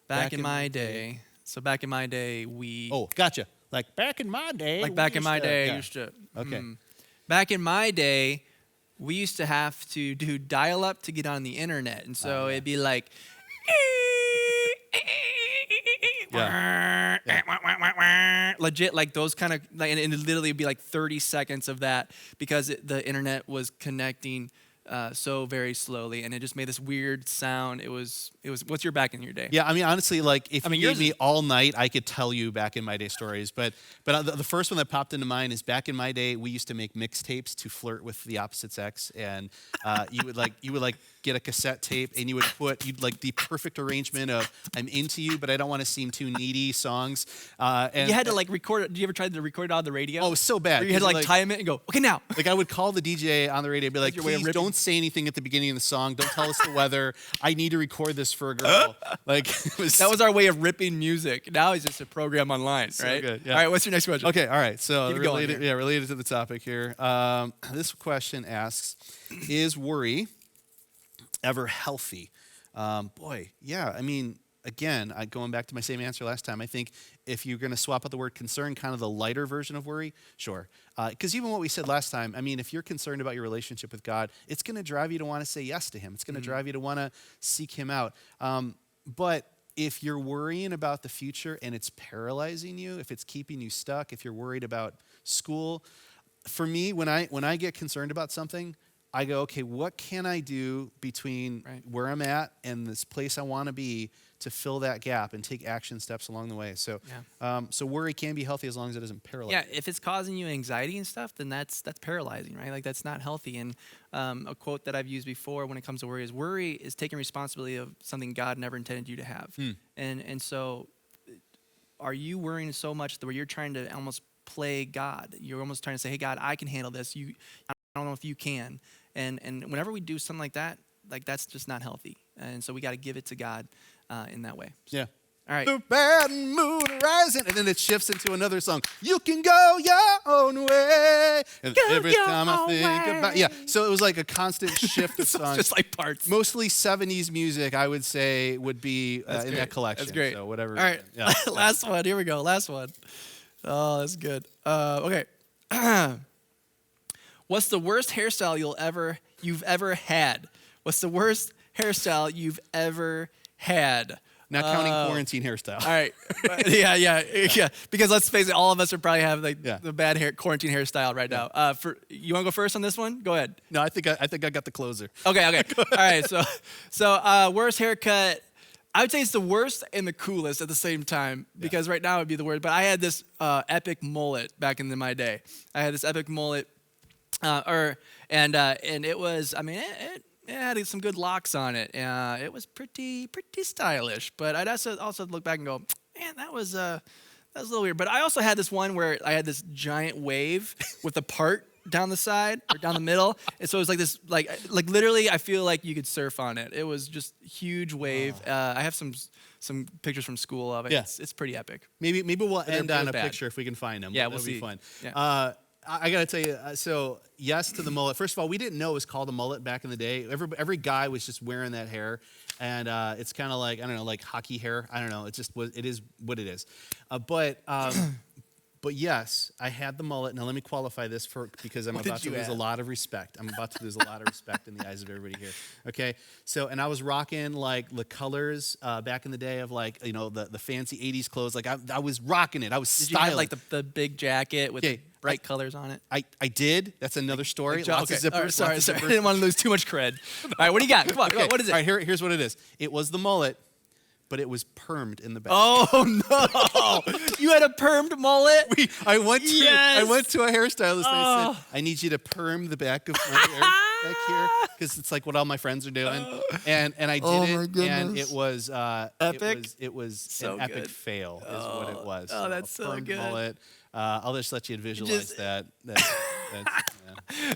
Back in my day. So back in my day we. Oh, gotcha. Like back in my day. Like back in my day I used to. Okay. Back in my day, we used to have to do dial-up to get on the internet, and so it'd be like. Legit, like those kind of, and it literally would be like 30 seconds of that because the internet was connecting so very slowly, and it just made this weird sound. It was. What's your back in your day? Yeah, I mean, honestly, like if you yours gave me all night, I could tell you back in my day stories. But the first one that popped into mind is back in my day, we used to make mixtapes to flirt with the opposite sex, and you would get a cassette tape, and you'd like the perfect arrangement of "I'm into you, but I don't want to seem too needy" songs. And You had to like record it. Did you ever try to record it on the radio? Oh, it was so bad. Where you had to 'cause, like time it and go, okay, now. Like I would call the DJ on the radio and be like, your way of please ripping? don't say anything at the beginning of the song. Don't tell us the weather. I need to record this for a girl. Like That was our way of ripping music. Now it's just a program online, So right? good, yeah. All right, what's your next question? Okay, all right. So Keep it going related to the topic here. This question asks, is worry ever healthy? Boy, yeah. I mean, again, going back to my same answer last time, I think if you're going to swap out the word concern, kind of the lighter version of worry, sure. Because even what we said last time, I mean, if you're concerned about your relationship with God, it's going to drive you to want to say yes to Him. It's going to drive you to want to seek Him out. But if you're worrying about the future and it's paralyzing you, if it's keeping you stuck, if you're worried about school, for me, when I get concerned about something, I go, okay, what can I do between where I'm at and this place I want to be to fill that gap and take action steps along the way? So, so worry can be healthy as long as it doesn't paralyze. Yeah, if it's causing you anxiety and stuff, then that's paralyzing, right? Like that's not healthy. And a quote that I've used before when it comes to worry is taking responsibility of something God never intended you to have. And so, are you worrying so much that where you're trying to almost play God? You're almost trying to say, "Hey, God, I can handle this. I don't know if you can." And whenever we do something like that, like that's just not healthy. And so we got to give it to God in that way. Yeah. All right. The bad moon rising, and then it shifts into another song. You can go your own way. And every time I think about so it was like a constant shift of songs. Just like parts. Mostly 70s music, I would say, would be in that collection. That's great. So whatever. All right. Yeah. Last one. Here we go. Last one. Oh, that's good. Okay. What's the worst hairstyle you've ever had? What's the worst hairstyle you've ever had? Not counting quarantine hairstyle. All right. Yeah. Because let's face it, all of us would probably have the bad quarantine hairstyle right now. You want to go first on this one? Go ahead. No, I think I got the closer. Okay. All right. So worst haircut. I would say it's the worst and the coolest at the same time because right now it would be the worst. But I had this epic mullet back in my day. I had this epic mullet, and it was. I mean, it had some good locks on it. It was pretty stylish. But I'd also look back and go, man, that was a little weird. But I also had this one where I had this giant wave with a part down the side or down the middle, and so it was like this, like literally, I feel like you could surf on it. It was just huge wave. I have some pictures from school of it. Yeah. It's pretty epic. Maybe we'll end on a bad. picture if we can find them. Yeah, That'll we'll be see. fun. Yeah. I gotta tell you, so yes to the mullet. First of all, we didn't know it was called a mullet back in the day. Every guy was just wearing that hair, and it's kind of like, I don't know, like hockey hair. I don't know. It is what it is. But yes, I had the mullet. Now let me qualify this because I'm about to lose a lot of respect. I'm about to lose a lot of respect in the eyes of everybody here. Okay, so and I was rocking like the colors back in the day of like the fancy '80s clothes. Like I was rocking it. I was Did you styling. have like the big jacket with bright colors on it? I did. That's another story. Lots of zippers. All right, sorry. lots of I zippers. didn't want to lose too much cred. All right, what do you got? Come on. Okay. What is it? All right, here's what it is. It was the mullet, but it was permed in the back. Oh no! You had a permed mullet? I went to a hairstylist and I Oh. said, I need you to perm the back of my hair back here because it's like what all my friends are doing. And I did Oh, it, my goodness. and it was Epic? It was So an epic good. fail is what it was. Oh, that's a so permed good. mullet. I'll just let you visualize that. That's,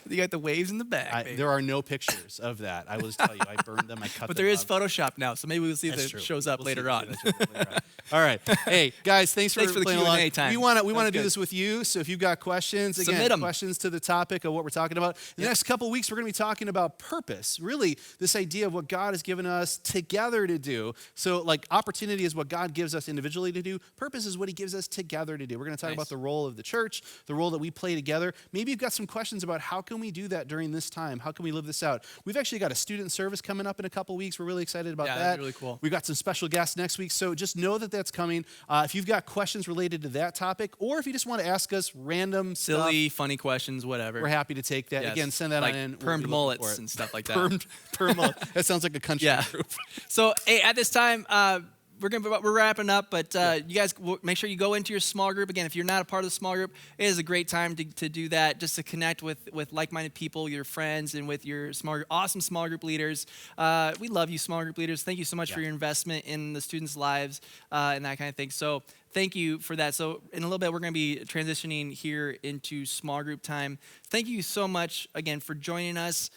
You got the waves in the back. baby. there are no pictures of that. I will just tell you, I burned them. I cut them. But there is up. Photoshop now, so maybe we'll see if That's it true. shows up We'll later see. on. That's right, later on. All right. Hey, guys, thanks for the playing Q&A along. time. We want to That's do good. this with you. So if you've got questions, again, Submit 'em. questions to the topic of what we're talking about. In the next couple of weeks, we're going to be talking about purpose. Really, this idea of what God has given us together to do. So like opportunity is what God gives us individually to do. Purpose is what he gives us together to do. We're going to talk about the role of the church, the role that we play together. Maybe you've got got some questions about how can we do that during this time? How can we live this out? We've actually got a student service coming up in a couple weeks. We're really excited about Yeah, that. that's really cool. We've got some special guests next week, so just know that that's coming. If you've got questions related to that topic, or if you just want to ask us random Silly, stuff, funny questions, whatever. we're happy to take that. Yes. Again, send that like on in. We'll be permed looking for mullets it. and stuff like that. Permed mullet. That sounds like a country Yeah. group. So, hey, at this time, we're wrapping up, but you guys make sure you go into your small group. Again, if you're not a part of the small group, it is a great time to do that, just to connect with like-minded people, your friends, and with your awesome small group leaders. We love you, small group leaders. Thank you so much for your investment in the students' lives and that kind of thing. So thank you for that. So in a little bit, we're going to be transitioning here into small group time. Thank you so much, again, for joining us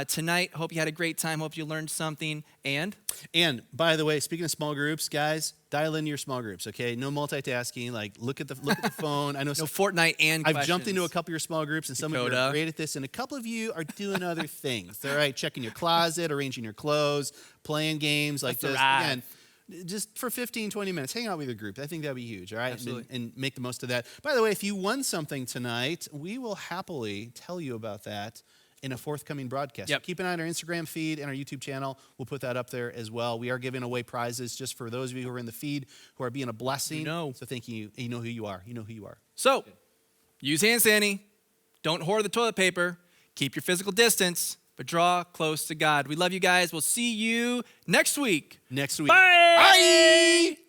tonight. Hope you had a great time. Hope you learned something. And by the way, speaking of small groups, guys, dial into your small groups, okay? No multitasking. Like, look at the phone. I know no Fortnite and I've questions. jumped into a couple of your small groups, and some of you Dakota. are great at this, and a couple of you are doing other things. All right, checking your closet, arranging your clothes, playing games like That's this. a wrap. Again, just for 15, 20 minutes, hang out with your group. I think that'd be huge, all right? Absolutely. And make the most of that. By the way, if you won something tonight, we will happily tell you about that in a forthcoming broadcast. Yep. So keep an eye on our Instagram feed and our YouTube channel. We'll put that up there as well. We are giving away prizes just for those of you who are in the feed who are being a blessing. You know. So thank you. You know who you are. You know who you are. So, use hand sanitizer. Don't hoard the toilet paper. Keep your physical distance, but draw close to God. We love you guys. We'll see you next week. Next week. Bye. Bye.